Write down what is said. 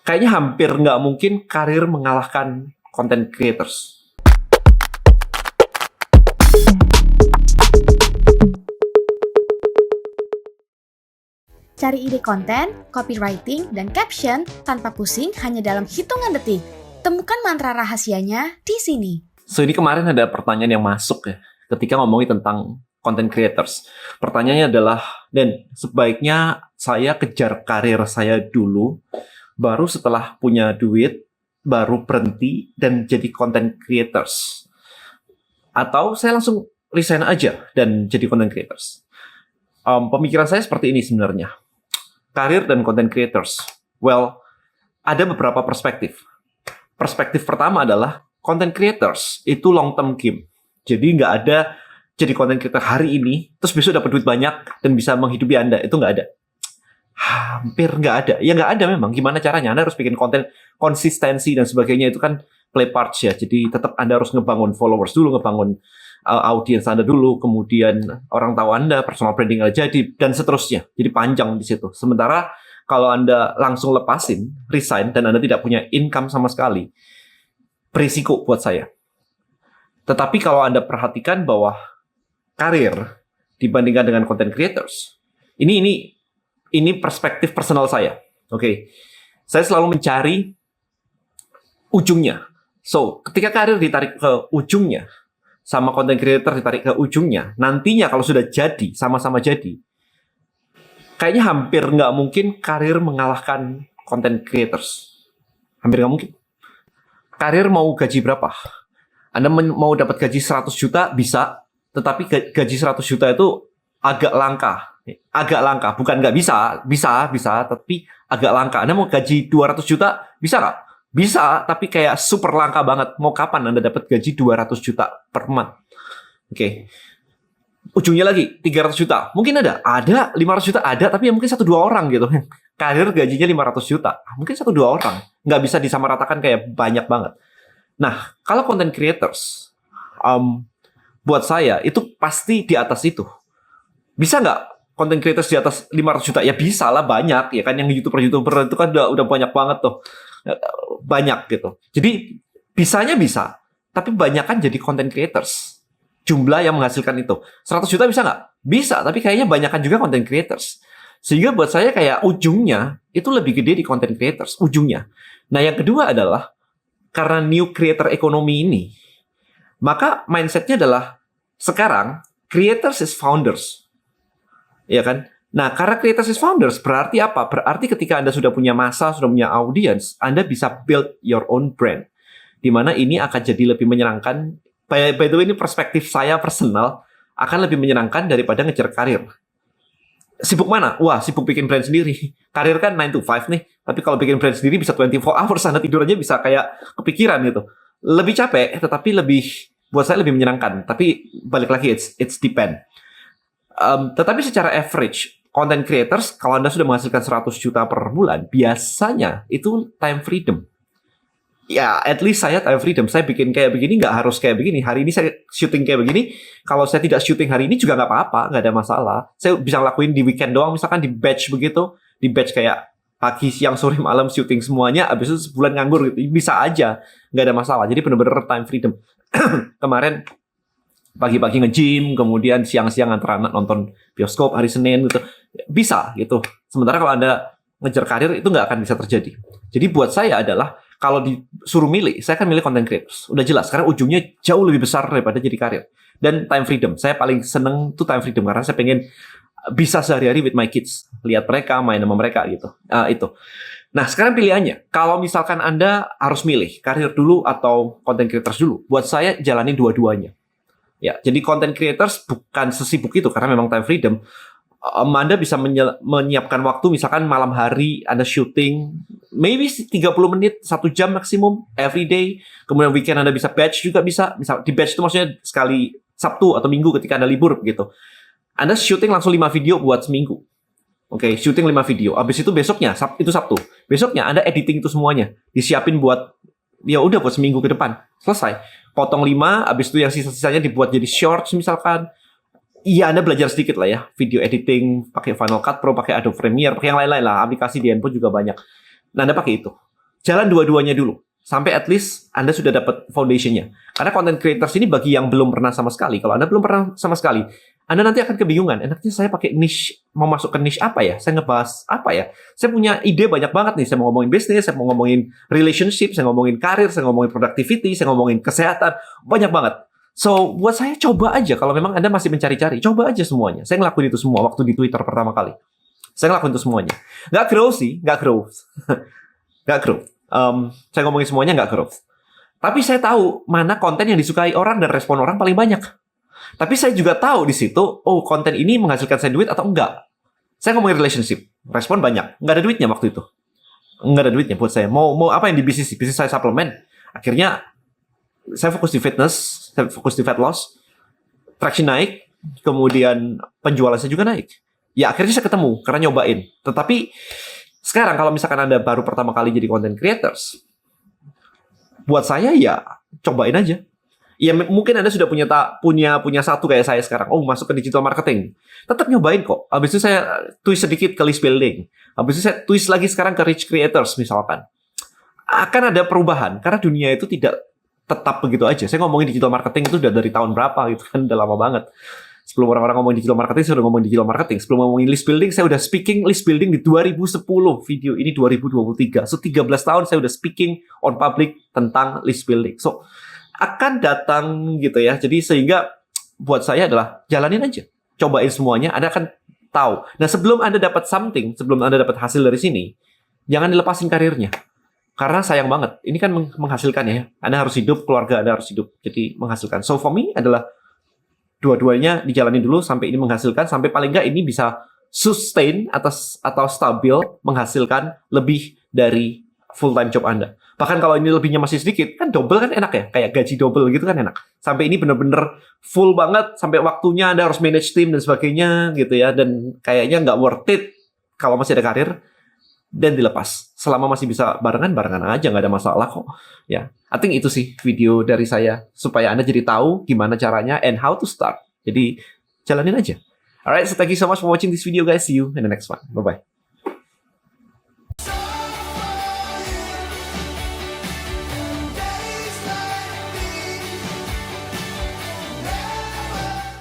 Kayaknya hampir nggak mungkin karir mengalahkan content creators. Cari ide konten, copywriting, dan caption tanpa pusing hanya dalam hitungan detik. Temukan mantra rahasianya di sini. So, ini kemarin ada pertanyaan yang masuk ya, ketika ngomongin tentang content creators. Pertanyaannya adalah, Dan, sebaiknya saya kejar karir saya dulu, baru setelah punya duit, baru berhenti dan jadi content creators. Atau saya langsung resign aja dan jadi content creators. Pemikiran saya seperti ini sebenarnya. Karir dan content creators. Well, ada beberapa perspektif. Perspektif pertama adalah content creators itu long term game. Jadi nggak ada jadi content creator hari ini, terus besok dapat duit banyak dan bisa menghidupi Anda. Itu nggak ada. Hampir nggak ada. Ya nggak ada memang. Gimana caranya? Anda harus bikin konten konsistensi dan sebagainya. Itu kan play parts ya. Jadi tetap Anda harus ngebangun followers dulu, ngebangun audiens Anda dulu, kemudian orang tahu Anda, personal branding Anda jadi, dan seterusnya. Jadi panjang di situ. Sementara kalau Anda langsung lepasin, resign, dan Anda tidak punya income sama sekali, berisiko buat saya. Tetapi kalau Anda perhatikan bahwa karir dibandingkan dengan content creators, ini perspektif personal saya. Oke. Saya selalu mencari ujungnya. So, ketika karir ditarik ke ujungnya, sama content creator ditarik ke ujungnya, nantinya kalau sudah jadi, sama-sama jadi, kayaknya hampir nggak mungkin karir mengalahkan content creators. Hampir nggak mungkin. Karir mau gaji berapa? Anda mau dapat gaji 100 juta, bisa. Tetapi gaji 100 juta itu agak langka. Agak langka. Bukan nggak bisa. Bisa. Tapi agak langka. Anda mau gaji 200 juta, bisa nggak? Bisa, tapi kayak super langka banget. Mau kapan Anda dapat gaji 200 juta per month? Oke. Ujungnya lagi, 300 juta. Mungkin ada. Ada, 500 juta ada, tapi ya mungkin 1-2 orang gitu. Karir gajinya 500 juta. Mungkin 1-2 orang. Nggak bisa disamaratakan kayak banyak banget. Nah, kalau content creators, buat saya, itu pasti di atas itu. Bisa nggak content creators di atas 500 juta? Ya bisa lah, banyak. Ya kan yang YouTuber itu kan udah banyak banget tuh. Banyak gitu. Jadi bisanya bisa, tapi banyak kan jadi content creators. Jumlah yang menghasilkan itu 100 juta bisa nggak? Bisa, tapi kayaknya banyakan juga content creators. Sehingga buat saya kayak ujungnya itu lebih gede di content creators, ujungnya. Nah, yang kedua adalah karena new creator economy ini, maka mindsetnya adalah sekarang creators is founders. Ya kan? Nah, karena creators is founders, berarti apa? Berarti ketika Anda sudah punya massa, sudah punya audience, Anda bisa build your own brand. Di mana ini akan jadi lebih menyenangkan. By the way, ini perspektif saya personal, akan lebih menyenangkan daripada ngejar karir. Sibuk mana? Wah, sibuk bikin brand sendiri. Karir kan 9 to 5 nih. Tapi kalau bikin brand sendiri bisa 24 hours, Anda tidur aja bisa kayak kepikiran gitu. Lebih capek, tetapi buat saya lebih menyenangkan. Tapi balik lagi, it's depend. Tetapi secara average, content creators, kalau Anda sudah menghasilkan 100 juta per bulan, biasanya itu time freedom. Ya, at least saya time freedom. Saya bikin kayak begini, nggak harus kayak begini. Hari ini saya syuting kayak begini. Kalau saya tidak syuting hari ini juga nggak apa-apa, nggak ada masalah. Saya bisa lakuin di weekend doang, misalkan di batch begitu. Di batch kayak pagi, siang, sore, malam syuting semuanya, habis itu sebulan nganggur gitu. Bisa aja, nggak ada masalah. Jadi benar-benar time freedom. Kemarin pagi-pagi nge-gym, kemudian siang-siang antar anak nonton bioskop hari Senin gitu. Bisa gitu. Sementara kalau Anda ngejar karir itu nggak akan bisa terjadi. Jadi buat saya adalah kalau disuruh milih, saya akan milih content creators. Udah jelas, karena ujungnya jauh lebih besar daripada jadi karir. Dan time freedom. Saya paling seneng tuh time freedom karena saya pengen bisa sehari-hari with my kids. Lihat mereka, main sama mereka gitu. Itu. Nah, sekarang pilihannya. Kalau misalkan Anda harus milih karir dulu atau content creators dulu, buat saya jalanin dua-duanya. Ya, jadi content creators bukan sesibuk itu karena memang time freedom. Anda bisa menyiapkan waktu misalkan malam hari Anda syuting maybe 30 menit, 1 jam maksimum every day. Kemudian weekend Anda bisa batch juga bisa. Misal di batch itu maksudnya sekali Sabtu atau Minggu ketika Anda libur gitu. Anda syuting langsung 5 video buat seminggu. Oke, syuting 5 video. Habis itu besoknya, itu Sabtu. Besoknya Anda editing itu semuanya. Disiapin buat ya udah buat seminggu ke depan. Selesai. Potong 5, habis itu yang sisa-sisanya dibuat jadi shorts misalkan. Iya, Anda belajar sedikit lah ya. Video editing, pakai Final Cut Pro, pakai Adobe Premiere, pakai yang lain-lain lah. Aplikasi di handphone juga banyak. Nah, Anda pakai itu. jalan dua-duanya dulu. Sampai at least Anda sudah dapat foundation-nya. Karena content creators ini bagi yang belum pernah sama sekali. Kalau Anda belum pernah sama sekali, Anda nanti akan kebingungan. Enaknya saya pakai niche, mau masuk ke niche apa ya? Saya ngebahas apa ya? Saya punya ide banyak banget nih. Saya mau ngomongin bisnis, saya mau ngomongin relationship, saya ngomongin karir, saya ngomongin productivity, saya ngomongin kesehatan. Banyak banget. So, buat saya coba aja. Kalau memang Anda masih mencari-cari, coba aja semuanya. Saya ngelakuin itu semua waktu di Twitter pertama kali. Saya ngelakuin itu semuanya. Nggak grow sih, nggak grow. Nggak grow. Saya ngomongin semuanya nggak growth. Tapi saya tahu mana konten yang disukai orang dan respon orang paling banyak. Tapi saya juga tahu di situ, oh konten ini menghasilkan saya duit atau enggak. Saya ngomongin relationship, respon banyak. Nggak ada duitnya waktu itu. Nggak ada duitnya buat saya. Mau apa yang di bisnis? Bisnis saya suplemen. Akhirnya saya fokus di fitness, saya fokus di fat loss. Traction naik, kemudian penjualan saya juga naik. Ya akhirnya saya ketemu karena nyobain. Tetapi sekarang kalau misalkan Anda baru pertama kali jadi content creators, buat saya ya cobain aja. Ya mungkin Anda sudah punya satu kayak saya sekarang. Oh, masuk ke digital marketing. Tetap nyobain kok. Habis itu saya twist sedikit ke list building. Habis itu saya twist lagi sekarang ke rich creators misalkan. Akan ada perubahan karena dunia itu tidak tetap begitu aja. Saya ngomongin digital marketing itu udah dari tahun berapa gitu kan, udah lama banget. Sebelum orang-orang ngomongin digital marketing, saya udah ngomongin digital marketing. Sebelum ngomongin list building, saya udah speaking list building di 2010. Video ini 2023. So, 13 tahun saya udah speaking on public tentang list building. So, akan datang gitu ya. Jadi, sehingga buat saya adalah jalanin aja. Cobain semuanya, Anda akan tahu. Nah, sebelum Anda dapat something, sebelum Anda dapat hasil dari sini, jangan dilepasin karirnya. Karena sayang banget. Ini kan menghasilkan ya. Anda harus hidup, keluarga Anda harus hidup. Jadi, menghasilkan. So, for me adalah dua-duanya dijalani dulu sampai ini menghasilkan, sampai paling nggak ini bisa sustain atau stabil menghasilkan lebih dari full time job Anda. Bahkan kalau ini lebihnya masih sedikit, kan double kan enak ya, kayak gaji double gitu kan enak. Sampai ini bener-bener full banget, sampai waktunya Anda harus manage tim dan sebagainya gitu ya, dan kayaknya nggak worth it kalau masih ada karir, dan dilepas. Selama masih bisa barengan aja, nggak ada masalah kok. Ya, I think itu sih video dari saya supaya Anda jadi tahu gimana caranya and how to start. Jadi jalanin aja. Alright, so thank you so much for watching this video guys. See you in the next one. Bye bye.